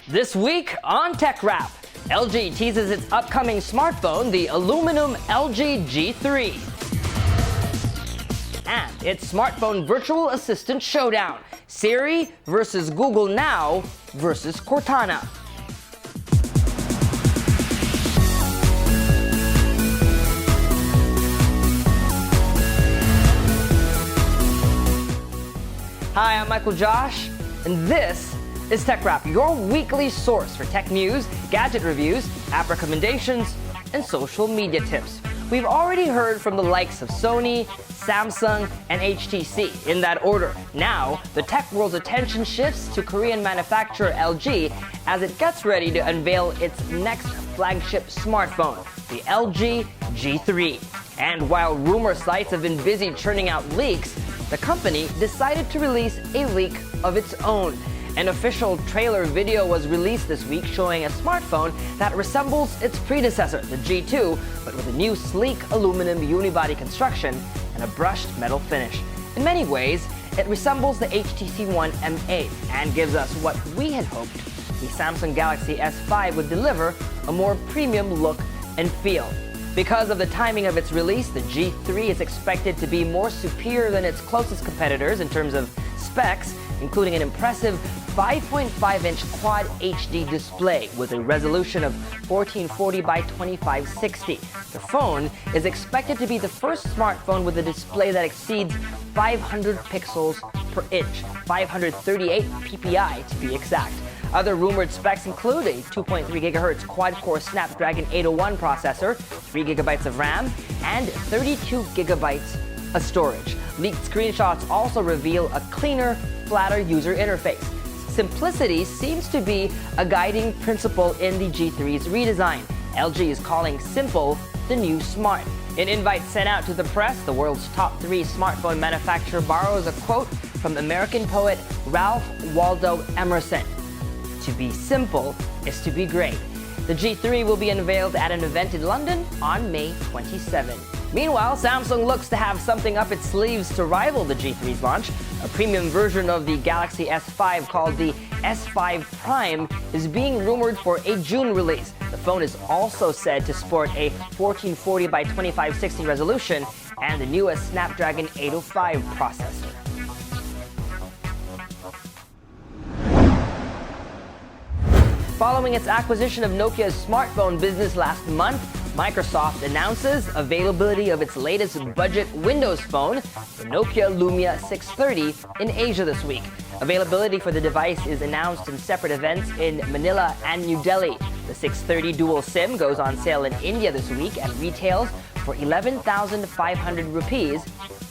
This week on TechRap, LG teases its upcoming smartphone, the aluminum LG G3. And its smartphone virtual assistant showdown, Siri versus Google Now versus Cortana. Hi, I'm Michael Josh, and this is TechRap, your weekly source for tech news, gadget reviews, app recommendations, and social media tips. We've already heard from the likes of Sony, Samsung, and HTC in that order. Now, the tech world's attention shifts to Korean manufacturer LG as it gets ready to unveil its next flagship smartphone, the LG G3. And while rumor sites have been busy churning out leaks, the company decided to release a leak of its own. An official trailer video was released this week showing a smartphone that resembles its predecessor, the G2, but with a new sleek aluminum unibody construction and a brushed metal finish. In many ways, it resembles the HTC One M8 and gives us what we had hoped the Samsung Galaxy S5 would deliver, a more premium look and feel. Because of the timing of its release, the G3 is expected to be more superior than its closest competitors in terms of specs, including an impressive 5.5-inch Quad HD display with a resolution of 1440 by 2560. The phone is expected to be the first smartphone with a display that exceeds 500 pixels per inch, 538 ppi to be exact. Other rumored specs include a 2.3 GHz quad-core Snapdragon 801 processor, 3 GB of RAM, and 32 GB of storage. Leaked screenshots also reveal a cleaner, flatter user interface. Simplicity seems to be a guiding principle in the G3's redesign. LG is calling simple the new smart. In invite sent out to the press, the world's top 3 smartphone manufacturer borrows a quote from American poet Ralph Waldo Emerson. To be simple is to be great. The G3 will be unveiled at an event in London on May 27. Meanwhile, Samsung looks to have something up its sleeves to rival the G3's launch. A premium version of the Galaxy S5 called the S5 Prime is being rumored for a June release. The phone is also said to sport a 1440 by 2560 resolution and the newest Snapdragon 805 processor. Following its acquisition of Nokia's smartphone business last month, Microsoft announces availability of its latest budget Windows phone, the Nokia Lumia 630, in Asia this week. Availability for the device is announced in separate events in Manila and New Delhi. The 630 dual SIM goes on sale in India this week and retails for 11,500 rupees.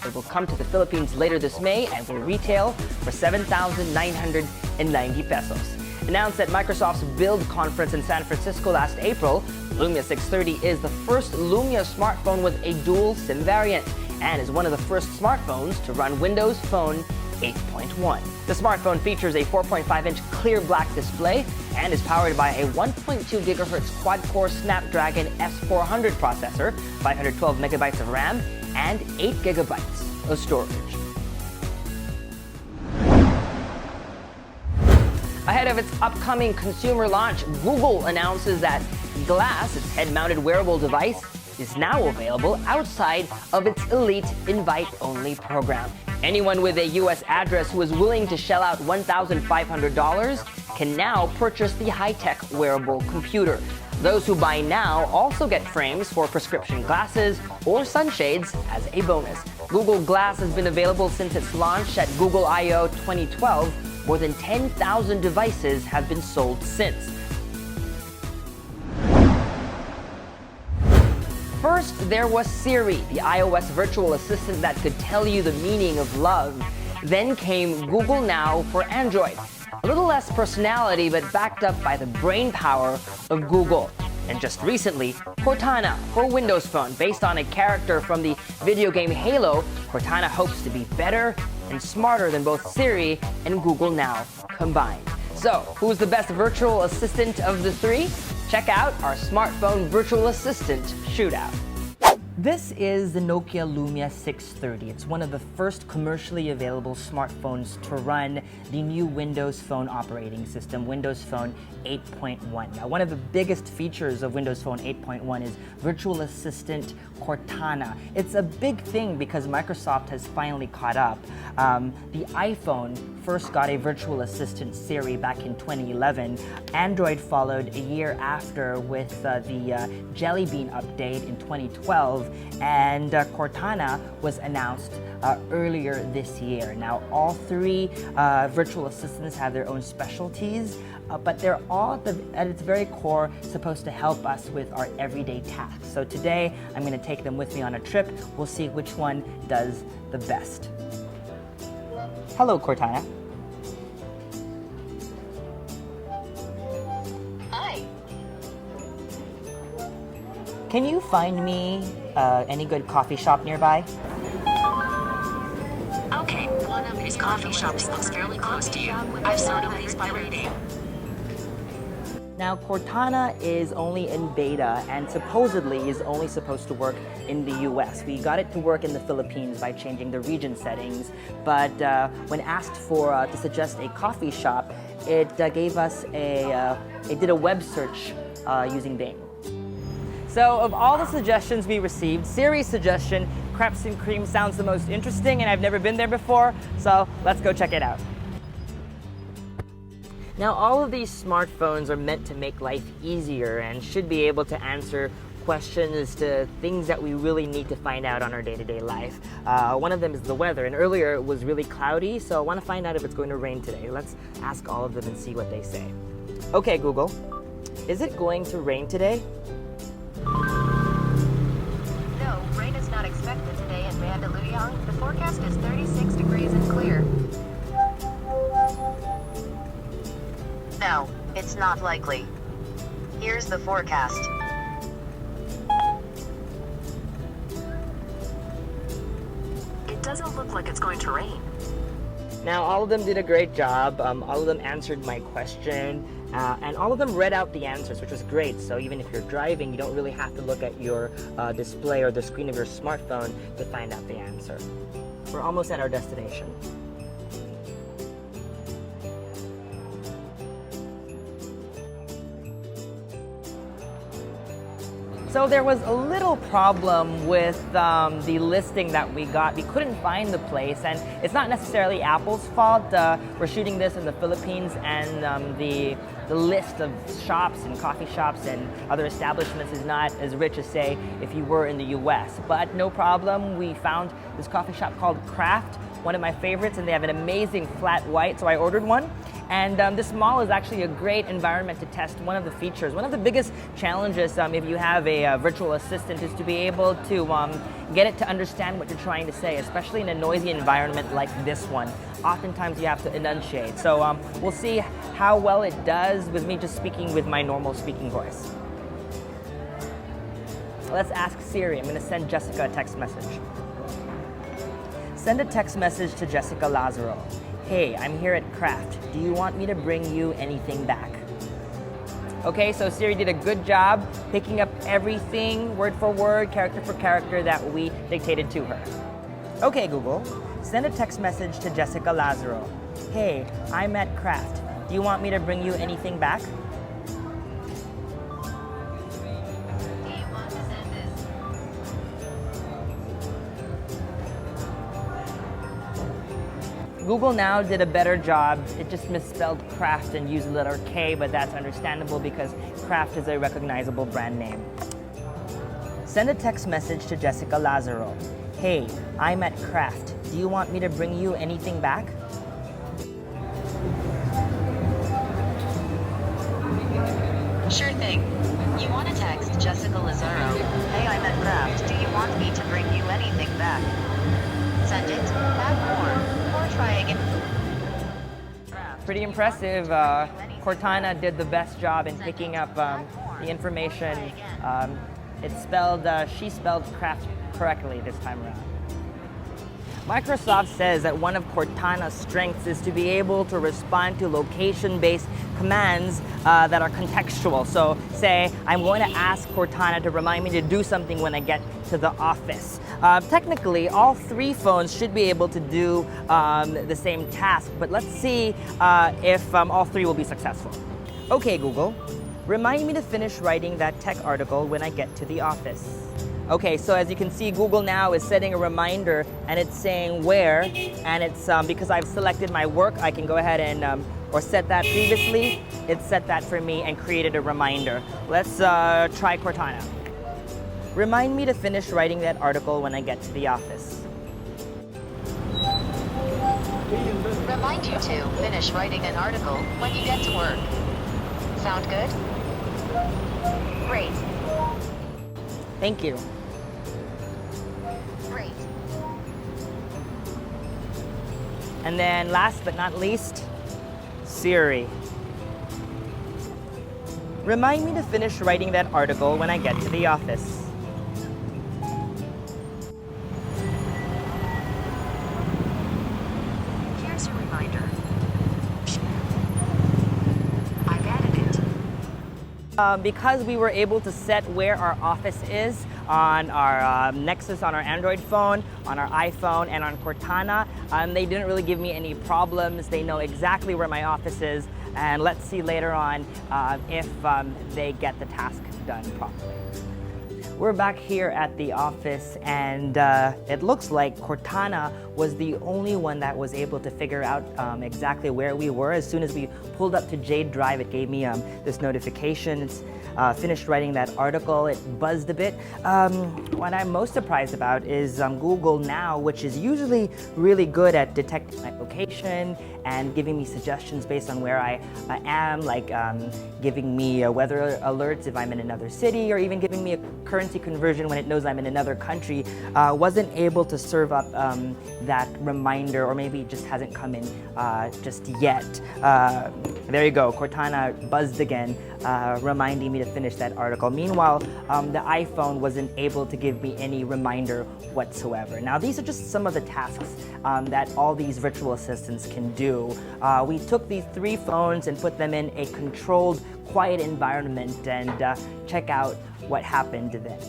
It will come to the Philippines later this May and will retail for 7,990 pesos. Announced at Microsoft's Build conference in San Francisco last April, Lumia 630 is the first Lumia smartphone with a dual SIM variant and is one of the first smartphones to run Windows Phone 8.1. The smartphone features a 4.5-inch clear black display and is powered by a 1.2 GHz quad-core Snapdragon S400 processor, 512 MB of RAM, and 8 GB of storage. Ahead of its upcoming consumer launch, Google announces that Glass, its head-mounted wearable device, is now available outside of its elite invite-only program. Anyone with a U.S. address who is willing to shell out $1,500 can now purchase the high-tech wearable computer. Those who buy now also get frames for prescription glasses or sunshades as a bonus. Google Glass has been available since its launch at Google I/O 2012. More than 10,000 devices have been sold since. First, there was Siri, the iOS virtual assistant that could tell you the meaning of love. Then came Google Now for Android. A little less personality, but backed up by the brain power of Google. And just recently, Cortana for Windows Phone. Based on a character from the video game Halo, Cortana hopes to be better and smarter than both Siri and Google Now combined. So, who's the best virtual assistant of the three? Check out our smartphone virtual assistant shootout. This is the Nokia Lumia 630. It's one of the first commercially available smartphones to run the new Windows Phone operating system, Windows Phone 8.1. Now, one of the biggest features of Windows Phone 8.1 is virtual assistant Cortana. It's a big thing because Microsoft has finally caught up. The iPhone first got a virtual assistant Siri back in 2011. Android followed a year after with the Jelly Bean update in 2012, and Cortana was announced earlier this year. Now, all three virtual assistants have their own specialties, but they're all at its very core supposed to help us with our everyday tasks. So today, I'm going to take them with me on a trip. We'll see which one does the best. Hello, Cortana. Hi. Can you find me any good coffee shop nearby? Okay, one of these coffee shops looks fairly close to you. I've sorted these by rating. Now, Cortana is only in beta and supposedly is only supposed to work in the US. We got it to work in the Philippines by changing the region settings, but when asked to suggest a coffee shop, it gave us it did a web search using Bing. So of all the suggestions we received, Siri's suggestion, crepes and cream, sounds the most interesting, and I've never been there before, so let's go check it out. Now, all of these smartphones are meant to make life easier and should be able to answer questions to things that we really need to find out on our day-to-day life. One of them is the weather, and earlier it was really cloudy, so I want to find out if it's going to rain today. Let's ask all of them and see what they say. Okay, Google, is it going to rain today? No, rain is not expected today in Mandaluyong. The forecast is 36 degrees and clear. No, it's not likely. Here's the forecast. It doesn't look like it's going to rain. Now, all of them did a great job. All of them answered my question, and all of them read out the answers, which was great. So even if you're driving, you don't really have to look at your display or the screen of your smartphone to find out the answer. We're almost at our destination. So there was a little problem with the listing that we got. We couldn't find the place, and it's not necessarily Apple's fault. We're shooting this in the Philippines, and the list of shops and coffee shops and other establishments is not as rich as, say, if you were in the US. But no problem, we found this coffee shop called Craft, one of my favorites, and they have an amazing flat white, so I ordered one. And this mall is actually a great environment to test one of the features. One of the biggest challenges if you have a virtual assistant is to be able to get it to understand what you're trying to say, especially in a noisy environment like this one. Oftentimes you have to enunciate. So we'll see how well it does with me just speaking with my normal speaking voice. Let's ask Siri. I'm going to send Jessica a text message. Send a text message to Jessica Lazaro. Hey, I'm here at Craft. Do you want me to bring you anything back? Okay, so Siri did a good job picking up everything word for word, character for character that we dictated to her. Okay, Google, send a text message to Jessica Lazaro. Hey, I'm at Craft. Do you want me to bring you anything back? Google now did a better job. It just misspelled Craft and used the letter K, but that's understandable because Craft is a recognizable brand name. Send a text message to Jessica Lazaro. Hey, I'm at Craft. Do you want me to bring you anything back? Sure thing. You want to text Jessica Lazaro. Hey, I'm at Craft. Do you want me to bring you anything back? Send it. Add more. Try again. Pretty impressive. Cortana did the best job in picking up the information. She spelled Craft correctly this time around. Microsoft says that one of Cortana's strengths is to be able to respond to location-based commands that are contextual. So say, I'm going to ask Cortana to remind me to do something when I get to the office. Technically, all three phones should be able to do the same task, but let's see if all three will be successful. Okay, Google, remind me to finish writing that tech article when I get to the office. Okay, so as you can see, Google now is setting a reminder and it's saying where, and it's because I've selected my work, I can go ahead and, or set that previously, it set that for me and created a reminder. Let's try Cortana. Remind me to finish writing that article when I get to the office. Remind you to finish writing an article when you get to work. Sound good? Great. Thank you. Great. And then last but not least, Siri. Remind me to finish writing that article when I get to the office. Here's your reminder. I've added it. Because we were able to set where our office is on our Nexus, on our Android phone, on our iPhone, and on Cortana, they didn't really give me any problems. They know exactly where my office is, and let's see later on if they get the task done properly. We're back here at the office, and it looks like Cortana was the only one that was able to figure out exactly where we were. As soon as we pulled up to Jade Drive, it gave me this notification. It's finished writing that article. It buzzed a bit. What I'm most surprised about is Google now, which is usually really good at detecting my location and giving me suggestions based on where I am, like giving me weather alerts if I'm in another city, or even giving me a currency conversion when it knows I'm in another country, wasn't able to serve up that reminder, or maybe it just hasn't come in just yet. There you go, Cortana buzzed again, reminding me to finish that article. Meanwhile, the iPhone wasn't able to give me any reminder whatsoever. Now, these are just some of the tasks that all these virtual assistants can do. We took these three phones and put them in a controlled, quiet environment, and check out what happened then.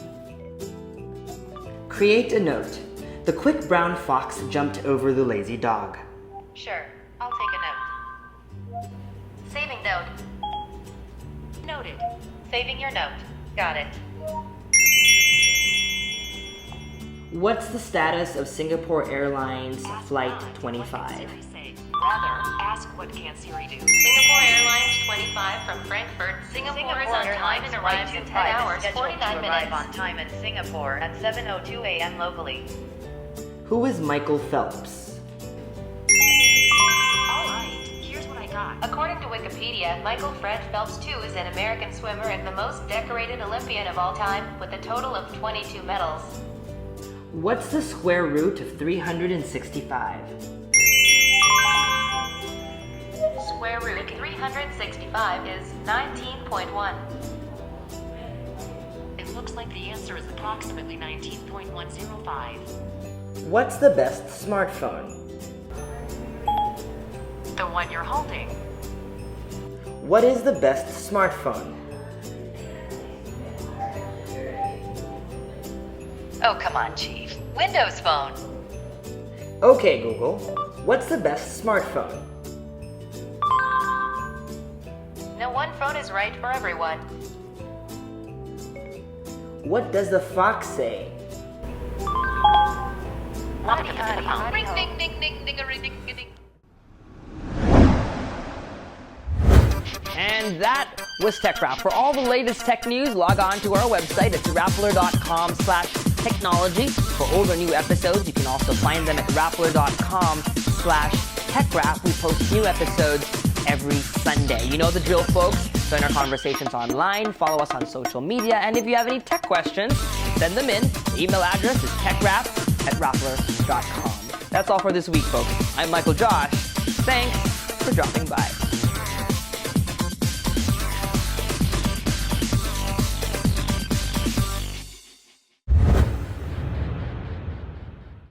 Create a note. The quick brown fox jumped over the lazy dog. Sure, I'll take a note. Saving note. Noted. Saving your note. Got it. What's the status of Singapore Airlines Flight 25? Rather, ask what can Siri do. Singapore Airlines 25 from Frankfurt. Singapore is on time and arrives in 10 hours, 49 minutes. On time in Singapore at 7:02 a.m. locally. Who is Michael Phelps? Alright, here's what I got. According to Wikipedia, Michael Fred Phelps II is an American swimmer and the most decorated Olympian of all time, with a total of 22 medals. What's the square root of 365? Square root 365 is 19.1. It looks like the answer is approximately 19.105. What's the best smartphone? The one you're holding. What is the best smartphone? Oh, come on, Chief. Windows Phone. Okay, Google. What's the best smartphone? No one phone is right for everyone. What does the fox say? Ring ding ding ding ding a ring ding ding. And that was TechRap. For all the latest tech news, log on to our website at rappler.com/technology. For older new episodes, you can also find them at rappler.com/techrap. We post new episodes every Sunday. You know the drill, folks. Join our conversations online, follow us on social media, and if you have any tech questions, send them in. The email address is techrap@rappler.com. That's all for this week, folks. I'm Michael Josh. Thanks for dropping by.